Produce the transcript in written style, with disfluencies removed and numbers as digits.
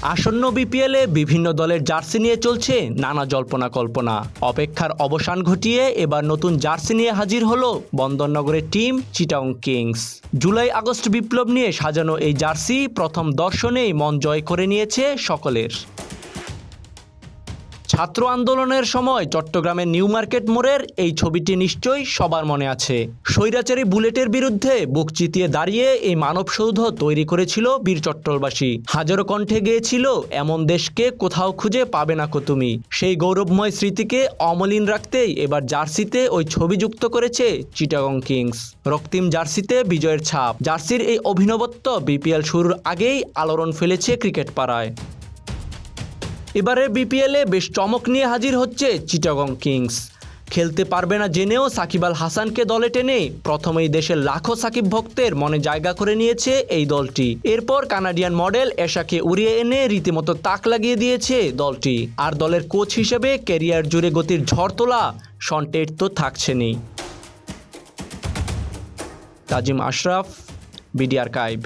আসন্ন বিপিএলে বিভিন্ন দলের জার্সি নিয়ে চলছে নানা জল্পনা কল্পনা। অপেক্ষার অবসান ঘটিয়ে এবার নতুন জার্সি নিয়ে হাজির হলো বন্দরনগরের team Chittagong Kings. July August বিপ্লব নিয়ে সাজানো এই জার্সি প্রথম দর্শনেই মন জয় করে নিয়েছে সকলের। ছাত্র আন্দোলনের সময় চট্টগ্রামের নিউ মার্কেট মোড়ের এই ছবিটি নিশ্চয়ই সবার মনে আছে। স্বৈরাচারী বুলেটের বিরুদ্ধে বুক চিতিয়ে দাঁড়িয়ে এই মানবসৌধ তৈরি করেছিল বীর চট্টলবাসী। হাজারো কণ্ঠে গেয়েছিল, এমন দেশকে কোথাও খুঁজে পাবে না কো তুমি। সেই গৌরবময় স্মৃতিকে অমলিন রাখতেই এবার জার্সিতে ওই ছবি যুক্ত করেছে চিটাগং কিংস। রক্তিম জার্সিতে বিজয়ের ছাপ। জার্সির এই অভিনবত্ব বিপিএল শুরুর আগেই আলোড়ন ফেলেছে ক্রিকেট পাড়ায়। এবারের বিপিএলে বেশ চমক নিয়ে হাজির হচ্ছে চিটাগং কিংস। খেলতে পারবে না জেনেও সাকিব আল হাসানকে দলে টেনে প্রথমেই দেশের লাখো সাকিব ভক্তের মনে জায়গা করে নিয়েছে এই দলটি। এরপর কানাডিয়ান মডেল এশাকে উড়িয়ে এনে রীতিমতো তাক লাগিয়ে দিয়েছে দলটি। আর দলের কোচ হিসেবে ক্যারিয়ার জুড়ে গতির ঝড় তোলা শন টেট তো থাকছেনই। তাজিম আশরাফ, বিডি আর্কাইভ।